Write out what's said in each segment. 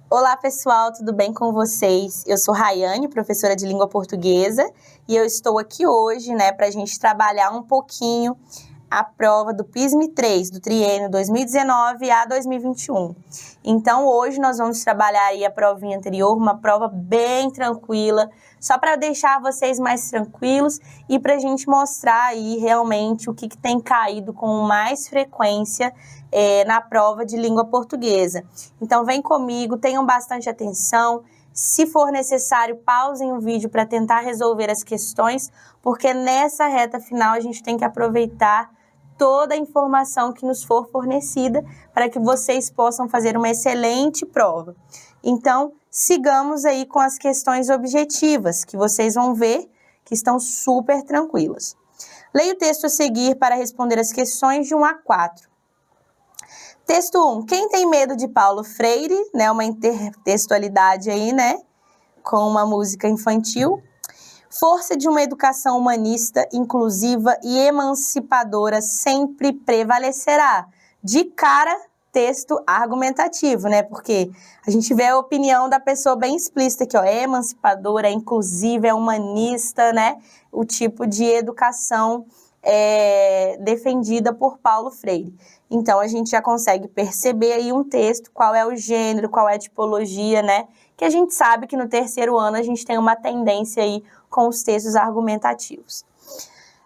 Olá, pessoal, tudo bem com vocês? Eu sou Rayane, professora de língua portuguesa, e eu estou aqui hoje, para a gente trabalhar um pouquinho a prova do PISM-3, do triênio 2019 a 2021. Então, hoje nós vamos trabalhar aí a provinha anterior, uma prova bem tranquila, só para deixar vocês mais tranquilos e para a gente mostrar aí realmente o que tem caído com mais frequência na prova de língua portuguesa. Então, vem comigo, tenham bastante atenção. Se for necessário, pausem o vídeo para tentar resolver as questões, porque nessa reta final a gente tem que aproveitar toda a informação que nos for fornecida para que vocês possam fazer uma excelente prova. Então, sigamos aí com as questões objetivas, que vocês vão ver que estão super tranquilas. Leia o texto a seguir para responder as questões de 1 a 4. Texto 1. Quem tem medo de Paulo Freire? Uma intertextualidade aí, com uma música infantil. Força de uma educação humanista, inclusiva e emancipadora sempre prevalecerá. De cara, texto argumentativo, Porque a gente vê a opinião da pessoa bem explícita aqui, é emancipadora, é inclusiva, é humanista, O tipo de educação defendida por Paulo Freire. Então, a gente já consegue perceber aí um texto, qual é o gênero, qual é a tipologia, Que a gente sabe que no terceiro ano a gente tem uma tendência aí com os textos argumentativos.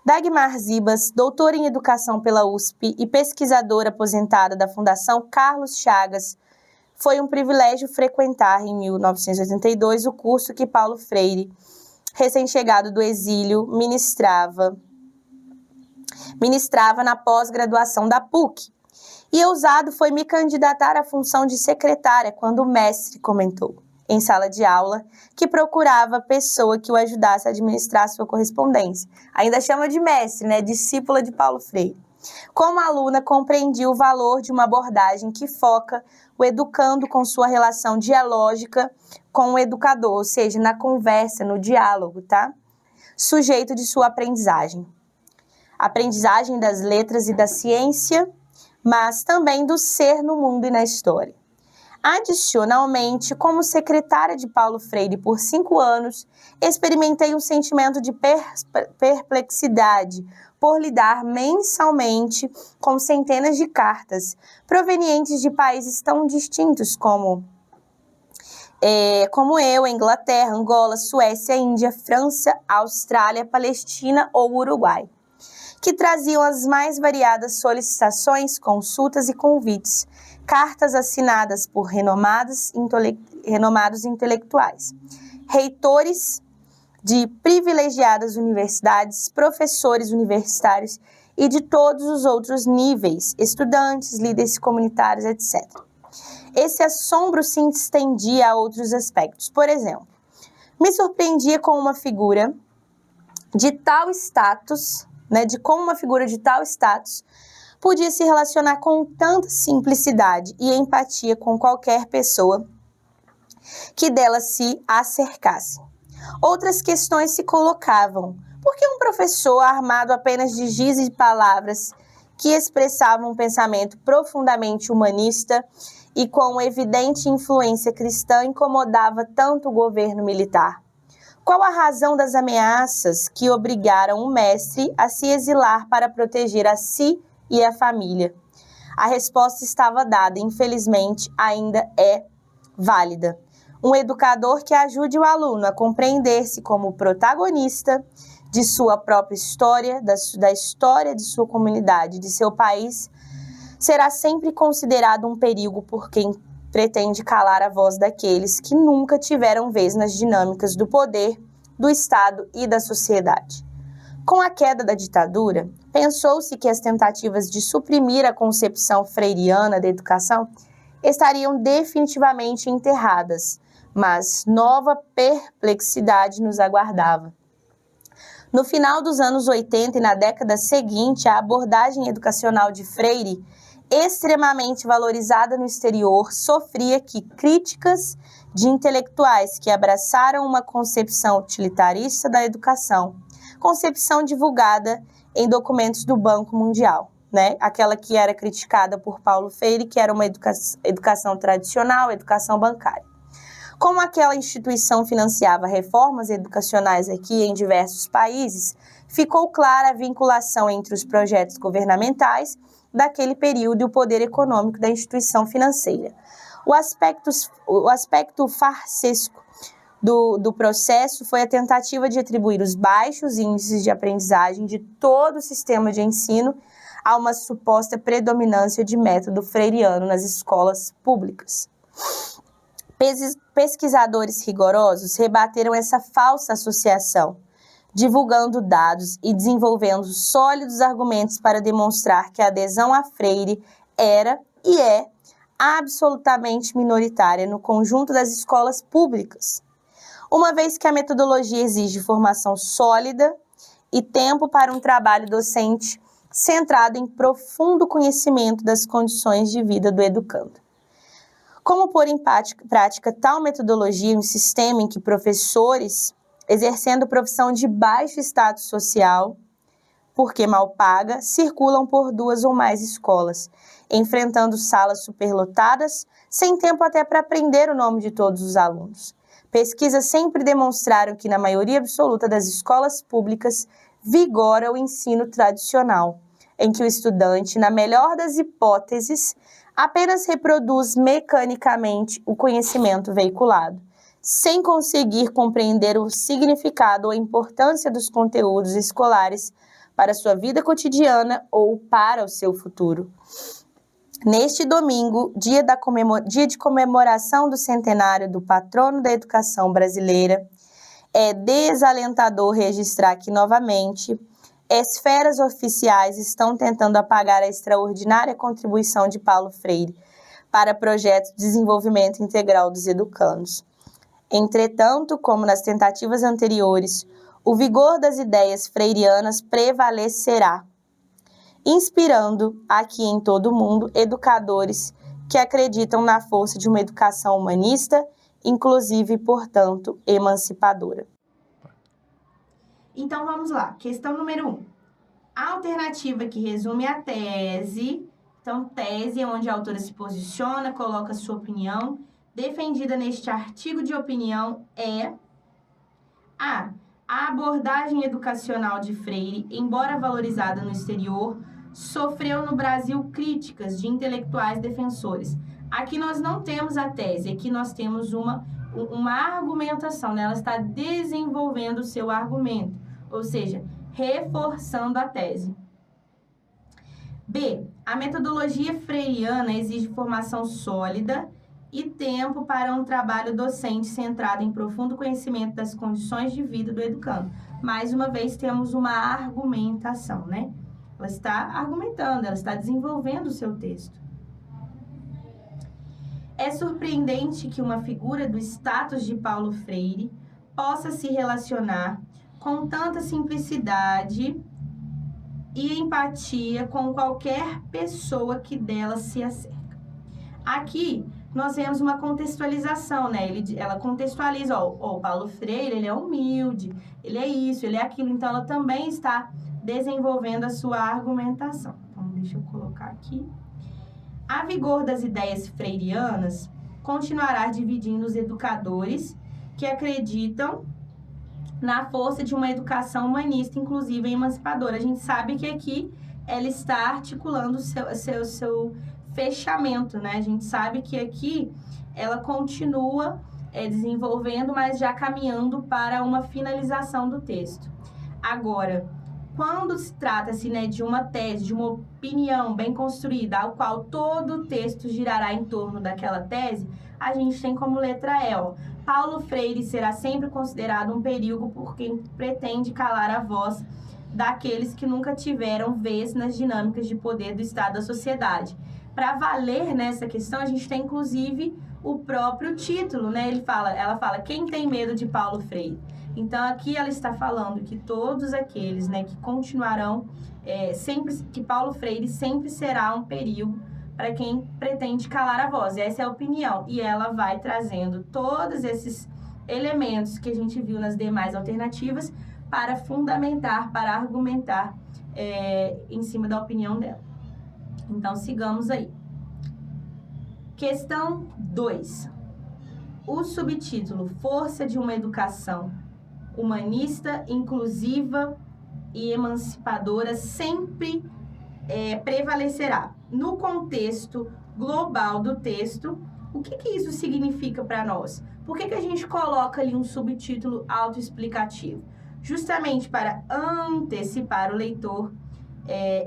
Dagmar Zibas, doutora em Educação pela USP e pesquisadora aposentada da Fundação Carlos Chagas, foi um privilégio frequentar em 1982 o curso que Paulo Freire, recém-chegado do exílio, ministrava na pós-graduação da PUC. E ousado foi me candidatar à função de secretária quando o mestre comentou, em sala de aula, que procurava a pessoa que o ajudasse a administrar sua correspondência. Ainda chama de mestre, discípula de Paulo Freire. Como aluna, compreendi o valor de uma abordagem que foca o educando com sua relação dialógica com o educador, ou seja, na conversa, no diálogo, Sujeito de sua aprendizagem. Aprendizagem das letras e da ciência, mas também do ser no mundo e na história. Adicionalmente, como secretária de Paulo Freire por 5 anos, experimentei um sentimento de perplexidade por lidar mensalmente com centenas de cartas provenientes de países tão distintos como eu, Inglaterra, Angola, Suécia, Índia, França, Austrália, Palestina ou Uruguai, que traziam as mais variadas solicitações, consultas e convites, cartas assinadas por renomados intelectuais, reitores de privilegiadas universidades, professores universitários e de todos os outros níveis, estudantes, líderes comunitários, etc. Esse assombro se estendia a outros aspectos. Por exemplo, me surpreendia com uma figura de tal status, de como uma figura de tal status podia se relacionar com tanta simplicidade e empatia com qualquer pessoa que dela se acercasse. Outras questões se colocavam. Por que um professor armado apenas de giz e palavras que expressavam um pensamento profundamente humanista e com evidente influência cristã incomodava tanto o governo militar? Qual a razão das ameaças que obrigaram o mestre a se exilar para proteger a si e a família? A resposta estava dada, infelizmente, ainda é válida. Um educador que ajude o aluno a compreender-se como protagonista de sua própria história, da história de sua comunidade, de seu país, será sempre considerado um perigo por quem pretende calar a voz daqueles que nunca tiveram vez nas dinâmicas do poder, do Estado e da sociedade. Com a queda da ditadura, pensou-se que as tentativas de suprimir a concepção freiriana da educação estariam definitivamente enterradas, mas nova perplexidade nos aguardava. No final dos anos 80 e na década seguinte, a abordagem educacional de Freire, extremamente valorizada no exterior, sofria críticas de intelectuais que abraçaram uma concepção utilitarista da educação, concepção divulgada em documentos do Banco Mundial, Aquela que era criticada por Paulo Freire, que era uma educação tradicional, educação bancária. Como aquela instituição financiava reformas educacionais aqui em diversos países, ficou clara a vinculação entre os projetos governamentais daquele período e o poder econômico da instituição financeira. O aspecto farsesco do processo foi a tentativa de atribuir os baixos índices de aprendizagem de todo o sistema de ensino a uma suposta predominância de método freiriano nas escolas públicas. Pesquisadores rigorosos rebateram essa falsa associação, divulgando dados e desenvolvendo sólidos argumentos para demonstrar que a adesão a Freire era e é absolutamente minoritária no conjunto das escolas públicas, uma vez que a metodologia exige formação sólida e tempo para um trabalho docente centrado em profundo conhecimento das condições de vida do educando. Como pôr em prática tal metodologia em um sistema em que professores, exercendo profissão de baixo status social, porque mal paga, circulam por 2 ou mais escolas, enfrentando salas superlotadas, sem tempo até para aprender o nome de todos os alunos. Pesquisas sempre demonstraram que, na maioria absoluta das escolas públicas, vigora o ensino tradicional, em que o estudante, na melhor das hipóteses, apenas reproduz mecanicamente o conhecimento veiculado, sem conseguir compreender o significado ou a importância dos conteúdos escolares para a sua vida cotidiana ou para o seu futuro. Neste domingo, dia de comemoração do centenário do patrono da educação brasileira, é desalentador registrar que, novamente, esferas oficiais estão tentando apagar a extraordinária contribuição de Paulo Freire para projetos de desenvolvimento integral dos educandos. Entretanto, como nas tentativas anteriores, o vigor das ideias freirianas prevalecerá, inspirando, aqui em todo o mundo, educadores que acreditam na força de uma educação humanista, inclusive, portanto, emancipadora. Então, vamos lá. Questão número 1. A alternativa que resume a tese. Então, tese é onde a autora se posiciona, coloca sua opinião. Defendida neste artigo de opinião é A abordagem educacional de Freire, embora valorizada no exterior, sofreu no Brasil críticas de intelectuais defensores. Aqui nós não temos a tese, aqui nós temos uma argumentação, né? Ela está desenvolvendo o seu argumento, ou seja, reforçando a tese. B. A metodologia freiriana exige formação sólida e tempo para um trabalho docente centrado em profundo conhecimento das condições de vida do educando. Mais uma vez, temos uma argumentação, né? Ela está argumentando, ela está desenvolvendo o seu texto. É surpreendente que uma figura do status de Paulo Freire possa se relacionar com tanta simplicidade e empatia com qualquer pessoa que dela se acerca. Aqui, nós vemos uma contextualização, né? Ela contextualiza, o Paulo Freire, ele é humilde, ele é isso, ele é aquilo. Então, ela também está desenvolvendo a sua argumentação. Então, deixa eu colocar aqui. A vigor das ideias freirianas continuará dividindo os educadores que acreditam na força de uma educação humanista, inclusiva e emancipadora. A gente sabe que aqui ela está articulando o seu fechamento, né? A gente sabe que aqui ela continua desenvolvendo, mas já caminhando para uma finalização do texto. Agora, quando se trata-se, né, de uma tese, de uma opinião bem construída, ao qual todo o texto girará em torno daquela tese, a gente tem como letra E, ó. Paulo Freire será sempre considerado um perigo por quem pretende calar a voz daqueles que nunca tiveram vez nas dinâmicas de poder do Estado da sociedade. Para valer nessa questão, a gente tem, inclusive, o próprio título, né? Ela fala, quem tem medo de Paulo Freire? Então, aqui ela está falando que todos aqueles, né, que continuarão, que Paulo Freire sempre será um perigo para quem pretende calar a voz. Essa é a opinião. E ela vai trazendo todos esses elementos que a gente viu nas demais alternativas para fundamentar, para argumentar em cima da opinião dela. Então, sigamos aí. Questão 2. o subtítulo Força de uma Educação Humanista, Inclusiva e Emancipadora sempre prevalecerá. No contexto global do texto, o que isso significa para nós? Por que a gente coloca ali um subtítulo autoexplicativo? Justamente para antecipar o leitor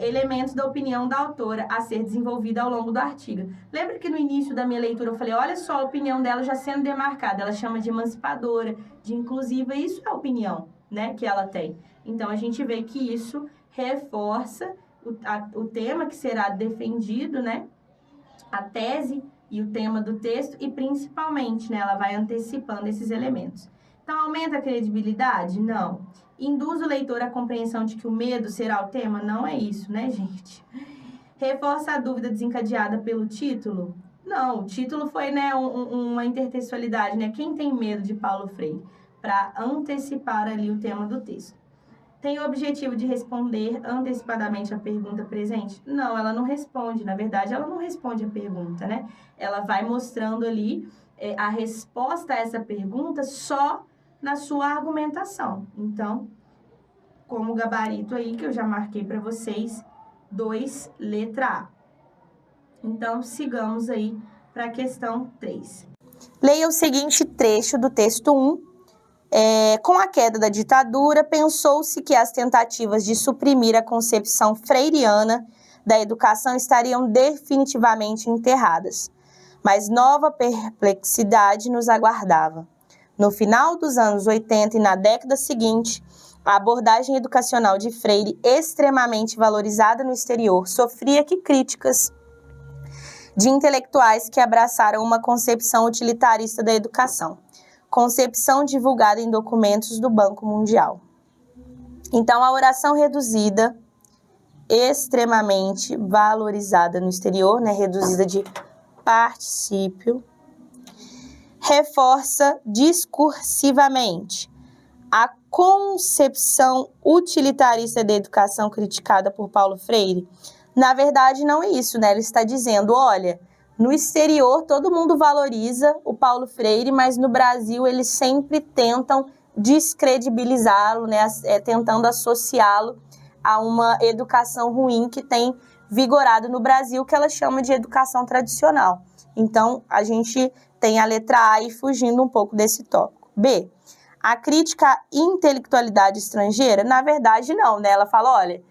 elementos da opinião da autora a ser desenvolvida ao longo do artigo. Lembra que no início da minha leitura eu falei, olha só a opinião dela já sendo demarcada, ela chama de emancipadora, de inclusiva, isso é a opinião, né, que ela tem. Então, a gente vê que isso reforça o tema que será defendido, né, a tese e o tema do texto e, principalmente, né, ela vai antecipando esses elementos. Então, aumenta a credibilidade? Não. Induz o leitor à compreensão de que o medo será o tema? Não é isso, né, gente? Reforça a dúvida desencadeada pelo título? Não, o título foi, né, uma intertextualidade, né? Quem tem medo de Paulo Freire? Para antecipar ali o tema do texto. Tem o objetivo de responder antecipadamente a pergunta presente? Não, ela não responde. Na verdade, ela não responde a pergunta, né? Ela vai mostrando ali a resposta a essa pergunta só na sua argumentação. Então, como gabarito aí que eu já marquei para vocês, 2, letra A. Então, sigamos aí para a questão 3. Leia o seguinte trecho do texto 1. Com a queda da ditadura, pensou-se que as tentativas de suprimir a concepção freiriana da educação estariam definitivamente enterradas. Mas nova perplexidade nos aguardava. No final dos anos 80 e na década seguinte, a abordagem educacional de Freire, extremamente valorizada no exterior, sofria críticas de intelectuais que abraçaram uma concepção utilitarista da educação. Concepção divulgada em documentos do Banco Mundial. Então, a oração reduzida, extremamente valorizada no exterior, né, reduzida de particípio, reforça discursivamente a concepção utilitarista da educação criticada por Paulo Freire. Na verdade, não é isso, né? Ele está dizendo, olha, no exterior, todo mundo valoriza o Paulo Freire, mas no Brasil eles sempre tentam descredibilizá-lo, né? Tentando associá-lo a uma educação ruim que tem vigorado no Brasil, que ela chama de educação tradicional. Então, a gente tem a letra A aí fugindo um pouco desse tópico. B, a crítica à intelectualidade estrangeira, na verdade não, né? Ela fala, olha,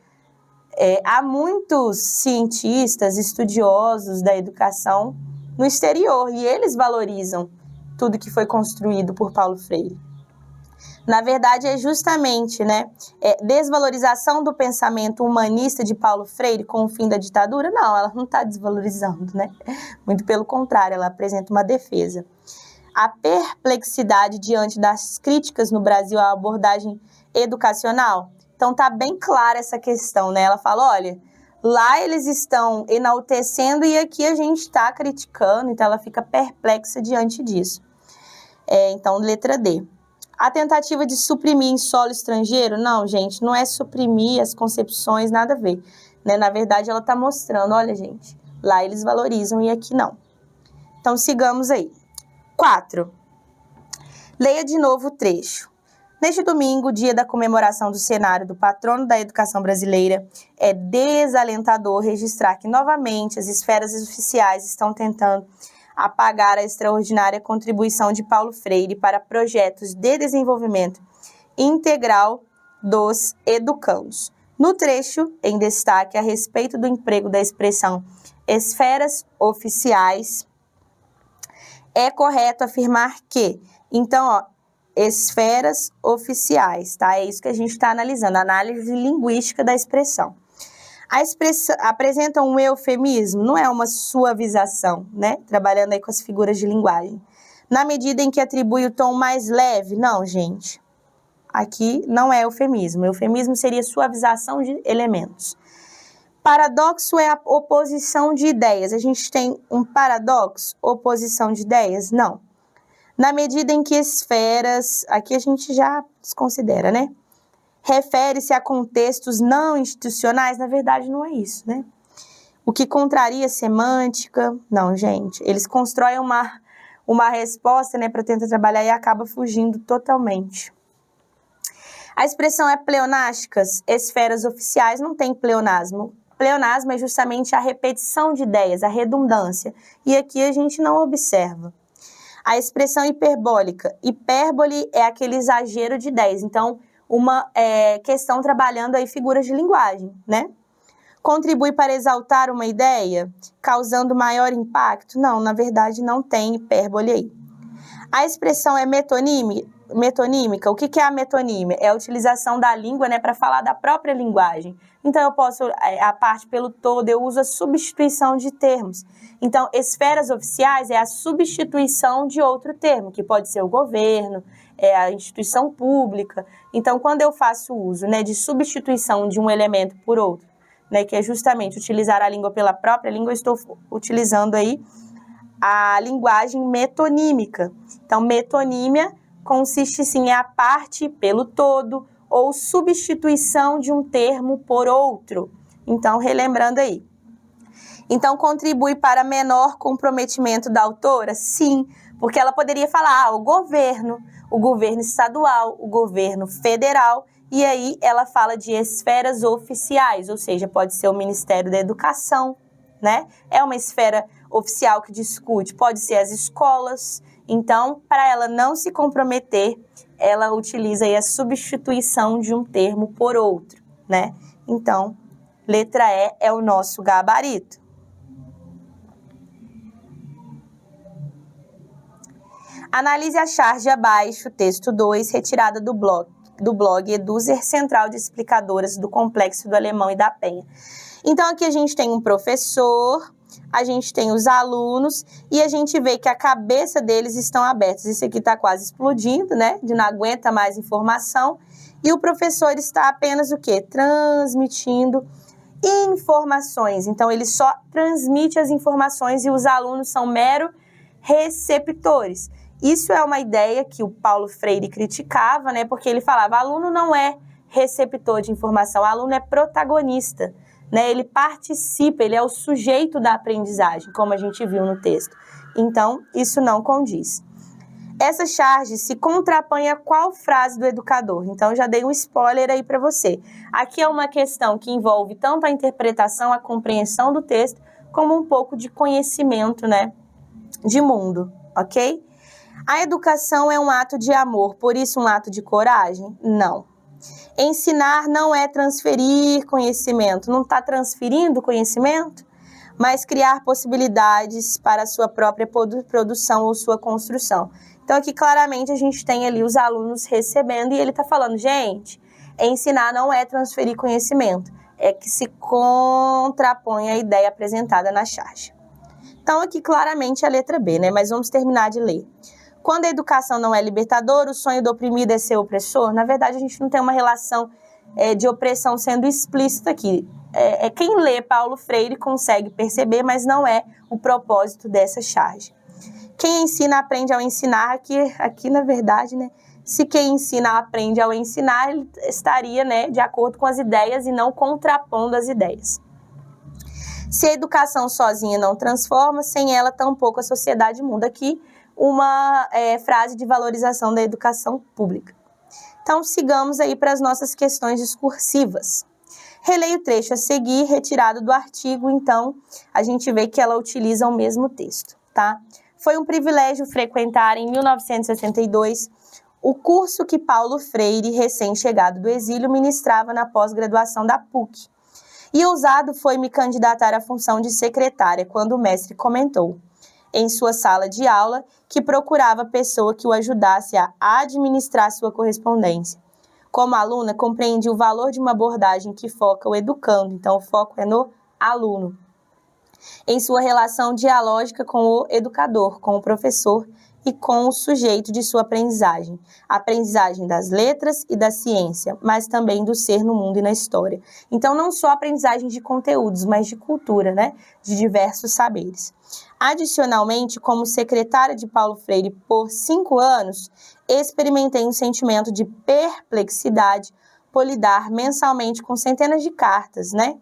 há muitos cientistas, estudiosos da educação no exterior e eles valorizam tudo que foi construído por Paulo Freire. Na verdade, é justamente, né, desvalorização do pensamento humanista de Paulo Freire com o fim da ditadura? Não, ela não está desvalorizando, né? Muito pelo contrário, ela apresenta uma defesa. A perplexidade diante das críticas no Brasil à abordagem educacional? Então, tá bem clara essa questão, né? Ela fala, olha, lá eles estão enaltecendo e aqui a gente está criticando, então ela fica perplexa diante disso. Então, letra D. A tentativa de suprimir em solo estrangeiro? Não, gente, não é suprimir as concepções, nada a ver. Né? Na verdade, ela está mostrando, olha, gente, lá eles valorizam e aqui não. Então, sigamos aí. 4. Leia de novo o trecho. Neste domingo, dia da comemoração do cenário do patrono da educação brasileira, é desalentador registrar que, novamente, as esferas oficiais estão tentando apagar a extraordinária contribuição de Paulo Freire para projetos de desenvolvimento integral dos educandos. No trecho, em destaque a respeito do emprego da expressão esferas oficiais, é correto afirmar que, então, esferas oficiais, tá? É isso que a gente está analisando, a análise linguística da expressão. A expressão apresenta um eufemismo, não é uma suavização, né? Trabalhando aí com as figuras de linguagem. Na medida em que atribui o tom mais leve, não, gente. Aqui não é eufemismo. Eufemismo seria suavização de elementos. Paradoxo é a oposição de ideias. A gente tem um paradoxo, oposição de ideias? Não. Na medida em que esferas, aqui a gente já desconsidera, né? Refere-se a contextos não institucionais, na verdade não é isso, né? O que contraria a semântica, não, gente. Eles constroem uma resposta, né, para tentar trabalhar e acaba fugindo totalmente. A expressão é pleonásticas, esferas oficiais, não tem pleonasmo. Pleonasmo é justamente a repetição de ideias, a redundância, e aqui a gente não observa. A expressão hiperbólica, hipérbole é aquele exagero de ideias, então uma questão trabalhando aí figuras de linguagem, né? Contribui para exaltar uma ideia, causando maior impacto? Não, na verdade não tem hipérbole aí. A expressão é metonímica. O que é a metonímia? É a utilização da língua, né, para falar da própria linguagem. Então, eu posso, a parte pelo todo, eu uso a substituição de termos. Então, esferas oficiais é a substituição de outro termo, que pode ser o governo, a instituição pública. Então, quando eu faço uso, né, de substituição de um elemento por outro, né, que é justamente utilizar a língua pela própria língua, eu estou utilizando aí a linguagem metonímica. Então, metonímia consiste, sim, em a parte pelo todo ou substituição de um termo por outro. Então, relembrando aí. Então, contribui para menor comprometimento da autora? Sim, porque ela poderia falar o governo estadual, o governo federal, e aí ela fala de esferas oficiais, ou seja, pode ser o Ministério da Educação, né? É uma esfera oficial que discute, pode ser as escolas. Então, para ela não se comprometer, ela utiliza aí a substituição de um termo por outro, né? Então, letra E é o nosso gabarito. Analise a charge abaixo, texto 2, retirada do blog Eduzer, Central de Explicadoras do Complexo do Alemão e da Penha. Então, aqui a gente tem um professor, a gente tem os alunos e a gente vê que a cabeça deles estão abertas. Isso aqui está quase explodindo, né? De não aguenta mais informação. E o professor está apenas o quê? Transmitindo informações. Então, ele só transmite as informações e os alunos são mero receptores. Isso é uma ideia que o Paulo Freire criticava, né? Porque ele falava, aluno não é receptor de informação, aluno é protagonista, né? Ele participa, ele é o sujeito da aprendizagem, como a gente viu no texto. Então, isso não condiz. Essa charge se contrapõe a qual frase do educador? Então, eu já dei um spoiler aí para você. Aqui é uma questão que envolve tanto a interpretação, a compreensão do texto, como um pouco de conhecimento, né, de mundo, ok? A educação é um ato de amor, por isso um ato de coragem? Não. Ensinar não é transferir conhecimento, não está transferindo conhecimento, mas criar possibilidades para a sua própria produção ou sua construção. Então, aqui claramente a gente tem ali os alunos recebendo e ele está falando, gente, ensinar não é transferir conhecimento, é que se contrapõe à ideia apresentada na charge. Então, aqui claramente a letra B, né? Mas vamos terminar de ler. Quando a educação não é libertadora, o sonho do oprimido é ser opressor? Na verdade, a gente não tem uma relação de opressão sendo explícita aqui. Quem lê Paulo Freire consegue perceber, mas não é o propósito dessa charge. Quem ensina aprende ao ensinar, aqui na verdade, né? Se quem ensina aprende ao ensinar, ele estaria, né, de acordo com as ideias e não contrapondo as ideias. Se a educação sozinha não transforma, sem ela tampouco a sociedade muda. Aqui uma frase de valorização da educação pública. Então, sigamos aí para as nossas questões discursivas. Releio o trecho a seguir, retirado do artigo, então, a gente vê que ela utiliza o mesmo texto, tá? Foi um privilégio frequentar, em 1962, o curso que Paulo Freire, recém-chegado do exílio, ministrava na pós-graduação da PUC. E ousado foi me candidatar à função de secretária, quando o mestre comentou, em sua sala de aula, que procurava pessoa que o ajudasse a administrar sua correspondência. Como aluna, compreendi o valor de uma abordagem que foca o educando, então o foco é no aluno, em sua relação dialógica com o educador, com o professor e com o sujeito de sua aprendizagem. A aprendizagem das letras e da ciência, mas também do ser no mundo e na história. Então, não só a aprendizagem de conteúdos, mas de cultura, né? De diversos saberes. Adicionalmente, como secretária de Paulo Freire por 5 anos, experimentei um sentimento de perplexidade por lidar mensalmente com centenas de cartas, né?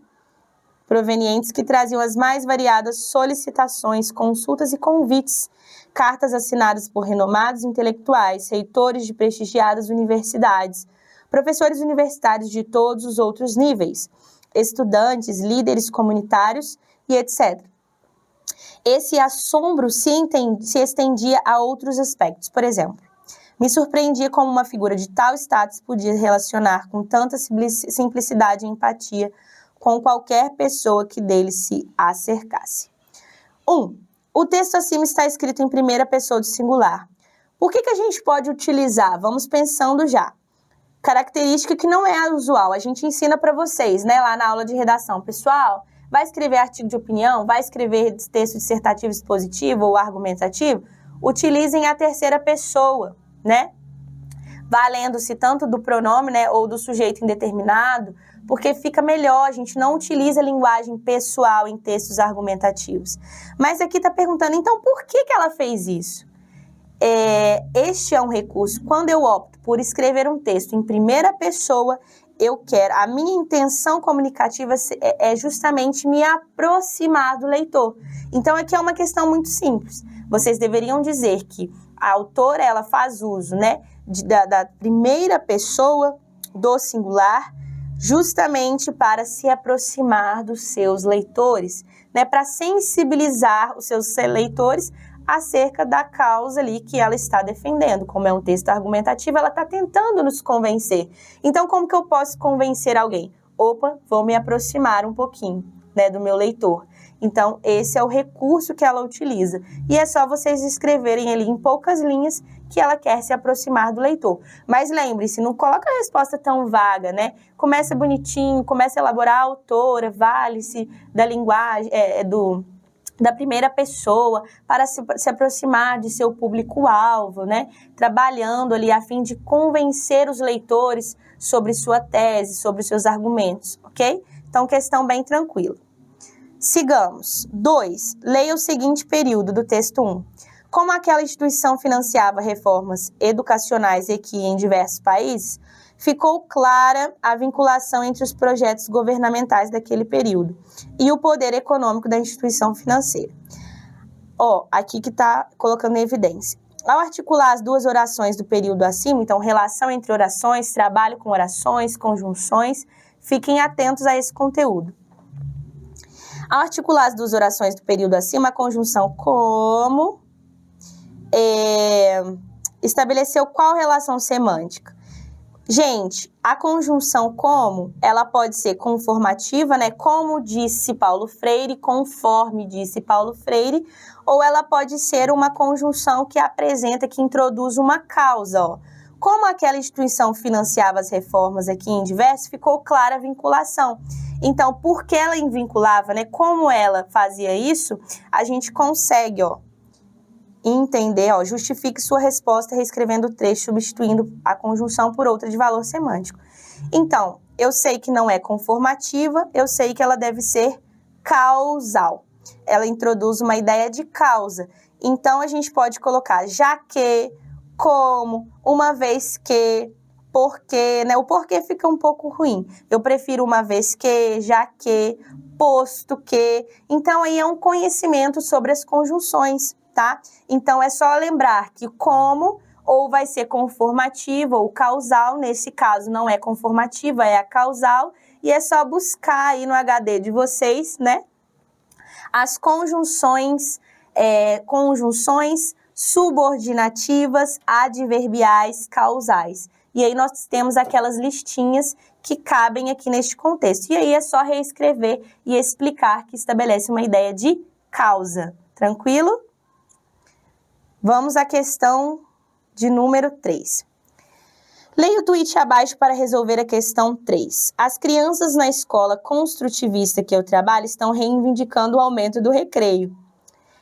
Provenientes que traziam as mais variadas solicitações, consultas e convites cartas assinadas por renomados intelectuais, reitores de prestigiadas universidades, professores universitários de todos os outros níveis, estudantes, líderes comunitários e etc. Esse assombro se estendia a outros aspectos. Por exemplo, me surpreendia como uma figura de tal status podia relacionar com tanta simplicidade e empatia com qualquer pessoa que dele se acercasse. 1. O texto acima está escrito em primeira pessoa do singular. Por que a gente pode utilizar? Vamos pensando já. Característica que não é usual. A gente ensina para vocês, né, lá na aula de redação. Pessoal, vai escrever artigo de opinião, vai escrever texto dissertativo expositivo ou argumentativo? Utilizem a terceira pessoa, né? Valendo-se tanto do pronome, né, ou do sujeito indeterminado, porque fica melhor, a gente não utiliza linguagem pessoal em textos argumentativos. Mas aqui está perguntando, então, por que ela fez isso? Este é um recurso. Quando eu opto por escrever um texto em primeira pessoa, a minha intenção comunicativa é justamente me aproximar do leitor. Então, aqui é uma questão muito simples. Vocês deveriam dizer que a autora, ela faz uso, né, da primeira pessoa do singular, justamente para se aproximar dos seus leitores, né, para sensibilizar os seus leitores acerca da causa ali que ela está defendendo. Como é um texto argumentativo, ela está tentando nos convencer. Então, como que eu posso convencer alguém? Opa, vou me aproximar um pouquinho, né, do meu leitor. Então, esse é o recurso que ela utiliza. E é só vocês escreverem ali em poucas linhas que ela quer se aproximar do leitor. Mas lembre-se, não coloca a resposta tão vaga, né? Começa bonitinho, começa a elaborar a autora, vale-se da linguagem, da primeira pessoa, para se aproximar de seu público-alvo, né? Trabalhando ali a fim de convencer os leitores sobre sua tese, sobre seus argumentos, ok? Então, questão bem tranquila. Sigamos. 2. Leia o seguinte período do texto 1. Como aquela instituição financiava reformas educacionais aqui em diversos países, ficou clara a vinculação entre os projetos governamentais daquele período e o poder econômico da instituição financeira. Aqui que está colocando em evidência. Ao articular as duas orações do período acima, então relação entre orações, trabalho com orações, conjunções, fiquem atentos a esse conteúdo. Ao articular as duas orações do período acima, a conjunção como estabeleceu qual relação semântica? Gente, a conjunção como, ela pode ser conformativa, né? Como disse Paulo Freire, conforme disse Paulo Freire, ou ela pode ser uma conjunção que apresenta, que introduz uma causa, ó. Como aquela instituição financiava as reformas aqui em diversos, ficou clara a vinculação. Então, porque ela vinculava, né? Como ela fazia isso, a gente consegue, ó, entender, ó, justifique sua resposta reescrevendo o trecho, substituindo a conjunção por outra de valor semântico. Então, eu sei que não é conformativa, eu sei que ela deve ser causal. Ela introduz uma ideia de causa. Então, a gente pode colocar já que, como, uma vez que, porque, né? O porquê fica um pouco ruim. Eu prefiro uma vez que, já que, posto que. Então, aí é um conhecimento sobre as conjunções, tá? Então, é só lembrar que como ou vai ser conformativa ou causal, nesse caso não é conformativa, é a causal, e é só buscar aí no HD de vocês, né? As conjunções subordinativas, adverbiais, causais. E aí nós temos aquelas listinhas que cabem aqui neste contexto. E aí é só reescrever e explicar que estabelece uma ideia de causa. Tranquilo? Vamos à questão de número 3. Leia o tweet abaixo para resolver a questão 3. As crianças na escola construtivista que eu trabalho estão reivindicando o aumento do recreio.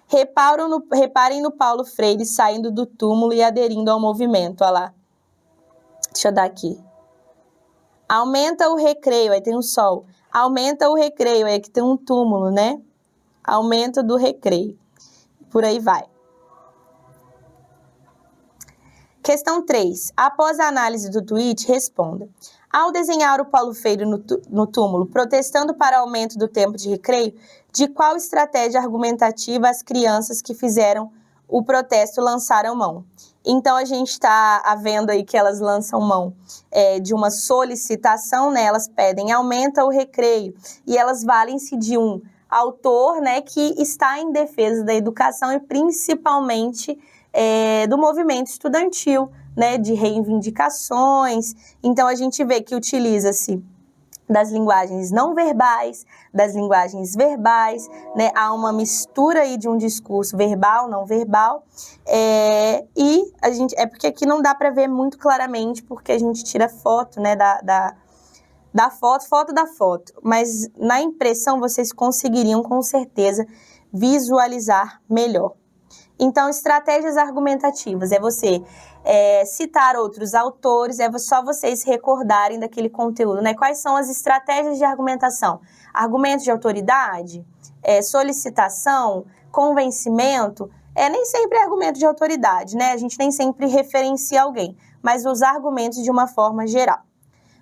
Reparem no Paulo Freire saindo do túmulo e aderindo ao movimento. Olha lá. Deixa eu dar aqui. Aumenta o recreio, aí tem um sol. Aumenta o recreio, aí aqui tem um túmulo, né? Aumento do recreio. Por aí vai. Questão 3. Após a análise do tweet, responda. Ao desenhar o Paulo Freire no túmulo, protestando para aumento do tempo de recreio, de qual estratégia argumentativa as crianças que fizeram o protesto lançaram mão. Então, a gente está vendo aí que elas lançam mão de uma solicitação, né? Elas pedem aumenta o recreio e elas valem-se de um autor, né, que está em defesa da educação e principalmente do movimento estudantil, né, de reivindicações. Então, a gente vê que utiliza-se das linguagens não verbais, das linguagens verbais, né? Há uma mistura aí de um discurso verbal, não verbal, e a gente, porque aqui não dá para ver muito claramente, porque a gente tira foto, né, da foto da foto, mas na impressão vocês conseguiriam com certeza visualizar melhor. Então, estratégias argumentativas é você citar outros autores, é só vocês recordarem daquele conteúdo, né? Quais são as estratégias de argumentação? Argumentos de autoridade, solicitação, convencimento, nem sempre é argumento de autoridade, né? A gente nem sempre referencia alguém, mas os argumentos de uma forma geral.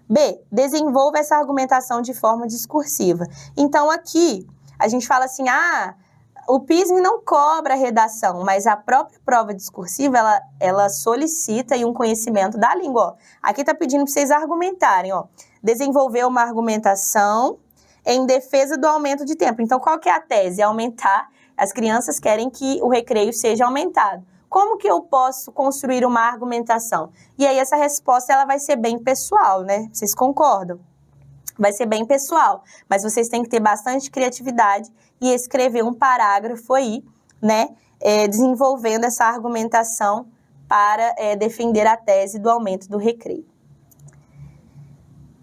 B, desenvolva essa argumentação de forma discursiva. Então, aqui, a gente fala assim, o PISM não cobra a redação, mas a própria prova discursiva, ela solicita aí um conhecimento da língua. Ó. Aqui está pedindo para vocês argumentarem, ó. Desenvolver uma argumentação em defesa do aumento de tempo. Então, qual que é a tese? Aumentar, as crianças querem que o recreio seja aumentado. Como que eu posso construir uma argumentação? E aí, essa resposta, ela vai ser bem pessoal, né? Vocês concordam? Vai ser bem pessoal, mas vocês têm que ter bastante criatividade e escrever um parágrafo aí, né, desenvolvendo essa argumentação para defender a tese do aumento do recreio.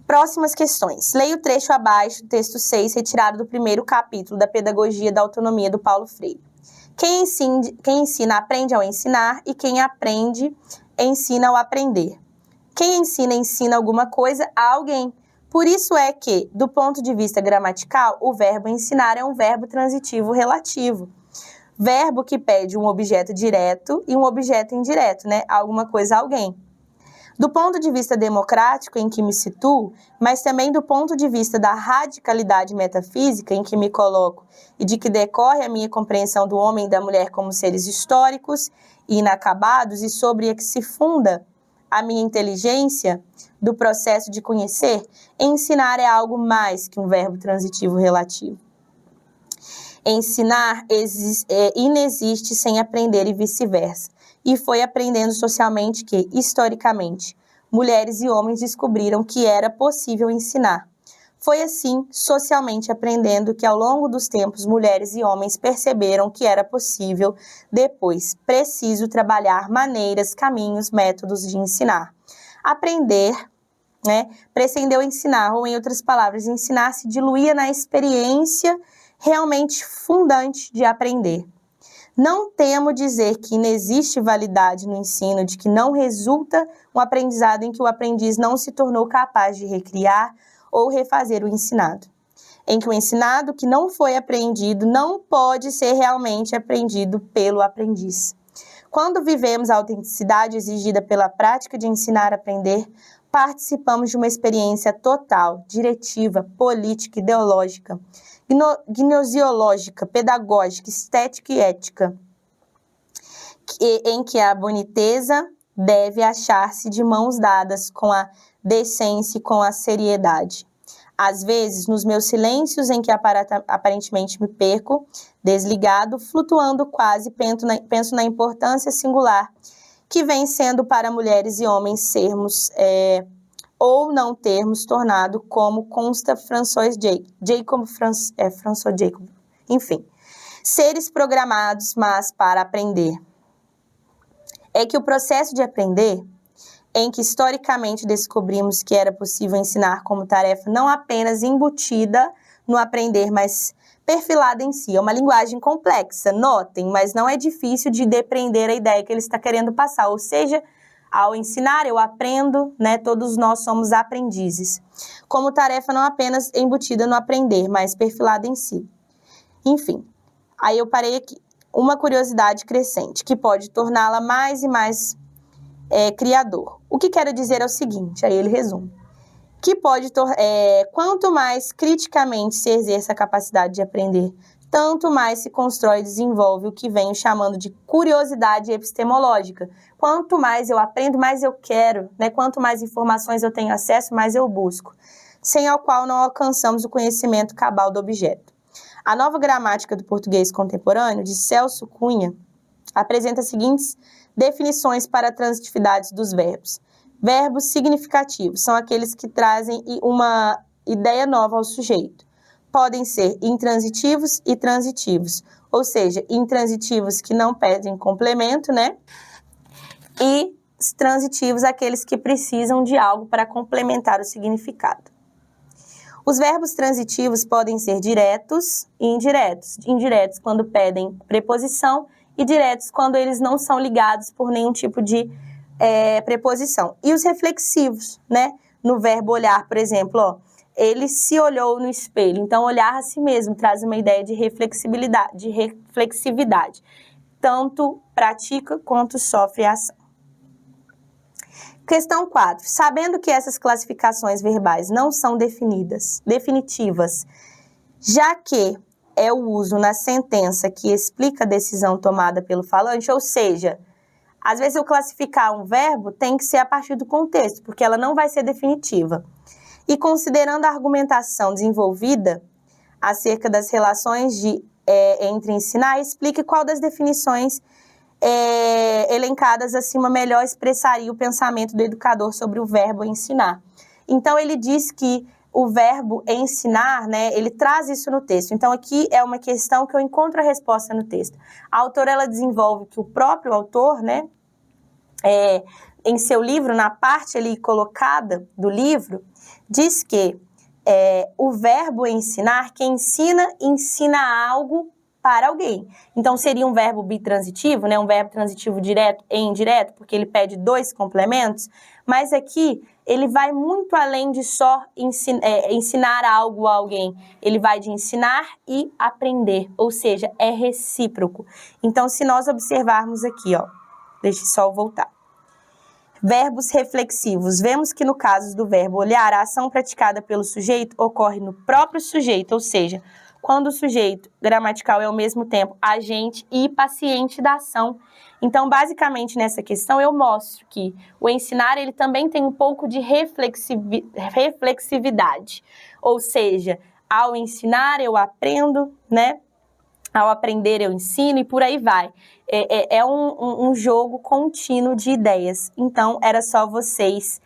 Próximas questões. Leia o trecho abaixo, texto 6, retirado do primeiro capítulo da Pedagogia da Autonomia do Paulo Freire. Quem ensina aprende ao ensinar e quem aprende ensina ao aprender. Quem ensina alguma coisa a alguém. Por isso é que, do ponto de vista gramatical, o verbo ensinar é um verbo transitivo relativo. Verbo que pede um objeto direto e um objeto indireto, né? Alguma coisa a alguém. Do ponto de vista democrático, em que me situo, mas também do ponto de vista da radicalidade metafísica, em que me coloco, e de que decorre a minha compreensão do homem e da mulher como seres históricos e inacabados, e sobre a que se funda a minha inteligência do processo de conhecer, ensinar é algo mais que um verbo transitivo relativo. Ensinar inexiste sem aprender e vice-versa. E foi aprendendo socialmente que, historicamente, mulheres e homens descobriram que era possível ensinar. Foi assim, socialmente aprendendo, que ao longo dos tempos, mulheres e homens perceberam que era possível, depois, preciso trabalhar maneiras, caminhos, métodos de ensinar. Aprender, né, prescindeu ensinar, ou em outras palavras, ensinar se diluía na experiência realmente fundante de aprender. Não temo dizer que inexiste validade no ensino, de que não resulta um aprendizado em que o aprendiz não se tornou capaz de recriar ou refazer o ensinado. Em que o ensinado que não foi aprendido não pode ser realmente aprendido pelo aprendiz. Quando vivemos a autenticidade exigida pela prática de ensinar a aprender, participamos de uma experiência total, diretiva, política, ideológica, gnosiológica, pedagógica, estética e ética, em que a boniteza deve achar-se de mãos dadas com a decência e com a seriedade. Às vezes, nos meus silêncios em que aparentemente me perco, desligado, flutuando quase, penso na importância singular que vem sendo para mulheres e homens sermos ou não termos tornado, como consta François Jacob, enfim, seres programados, mas para aprender. É que o processo de aprender, em que historicamente descobrimos que era possível ensinar como tarefa não apenas embutida no aprender, mas perfilada em si. É uma linguagem complexa, notem, mas não é difícil de depreender a ideia que ele está querendo passar. Ou seja, ao ensinar, eu aprendo, né? Todos nós somos aprendizes. Como tarefa não apenas embutida no aprender, mas perfilada em si. Enfim, aí eu parei aqui. Uma curiosidade crescente, que pode torná-la mais e mais criador. O que quero dizer é o seguinte, aí ele resume, que pode quanto mais criticamente se exerce a capacidade de aprender, tanto mais se constrói e desenvolve o que venho chamando de curiosidade epistemológica. Quanto mais eu aprendo, mais eu quero, né? Quanto mais informações eu tenho acesso, mais eu busco, sem ao qual não alcançamos o conhecimento cabal do objeto. A nova gramática do português contemporâneo, de Celso Cunha, apresenta as seguintes definições para a transitividade dos verbos. Verbos significativos são aqueles que trazem uma ideia nova ao sujeito. Podem ser intransitivos e transitivos, ou seja, intransitivos que não pedem complemento, né? E transitivos, aqueles que precisam de algo para complementar o significado. Os verbos transitivos podem ser diretos e indiretos. Indiretos quando pedem preposição e diretos quando eles não são ligados por nenhum tipo de preposição. E os reflexivos, né? No verbo olhar, por exemplo, ó, ele se olhou no espelho. Então, olhar a si mesmo traz uma ideia de reflexividade. Tanto pratica quanto sofre a ação. Questão 4. Sabendo que essas classificações verbais não são definitivas, já que é o uso na sentença que explica a decisão tomada pelo falante, ou seja, às vezes eu classificar um verbo tem que ser a partir do contexto, porque ela não vai ser definitiva. E considerando a argumentação desenvolvida acerca das relações entre ensinar, explique qual das definições elencadas acima melhor expressaria o pensamento do educador sobre o verbo ensinar. Então, ele diz que o verbo ensinar, né, ele traz isso no texto. Então, aqui é uma questão que eu encontro a resposta no texto. A autora, ela desenvolve que o próprio autor, né, em seu livro, na parte ali colocada do livro, diz que o verbo ensinar, quem ensina algo para alguém. Então, seria um verbo bitransitivo, né? Um verbo transitivo direto e indireto, porque ele pede dois complementos, mas aqui ele vai muito além de só ensinar algo a alguém. Ele vai de ensinar e aprender, ou seja, é recíproco. Então, se nós observarmos aqui, ó, deixa eu só voltar. Verbos reflexivos. Vemos que no caso do verbo olhar, a ação praticada pelo sujeito ocorre no próprio sujeito, ou seja, quando o sujeito gramatical é ao mesmo tempo agente e paciente da ação. Então, basicamente, nessa questão, eu mostro que o ensinar, ele também tem um pouco de reflexividade. Ou seja, ao ensinar, eu aprendo, né? Ao aprender, eu ensino e por aí vai. É um jogo contínuo de ideias. Então, era só vocês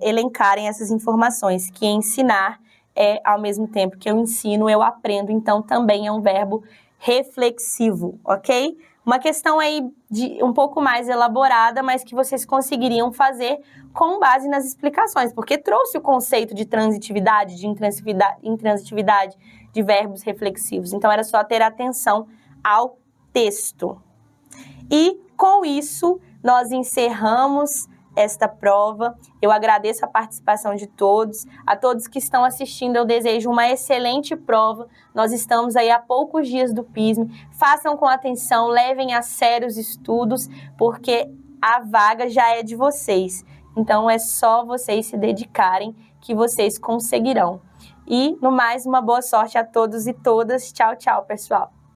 elencarem essas informações, que ensinar ao mesmo tempo que eu ensino, eu aprendo. Então, também é um verbo reflexivo, ok? Uma questão aí um pouco mais elaborada, mas que vocês conseguiriam fazer com base nas explicações, porque trouxe o conceito de transitividade, de intransitividade, de verbos reflexivos. Então, era só ter atenção ao texto. E, com isso, nós encerramos esta prova. Eu agradeço a participação de todos. A todos que estão assistindo, eu desejo uma excelente prova. Nós estamos aí a poucos dias do PISM. Façam com atenção, levem a sério os estudos, porque a vaga já é de vocês. Então, é só vocês se dedicarem que vocês conseguirão. E, no mais, uma boa sorte a todos e todas. Tchau, tchau, pessoal!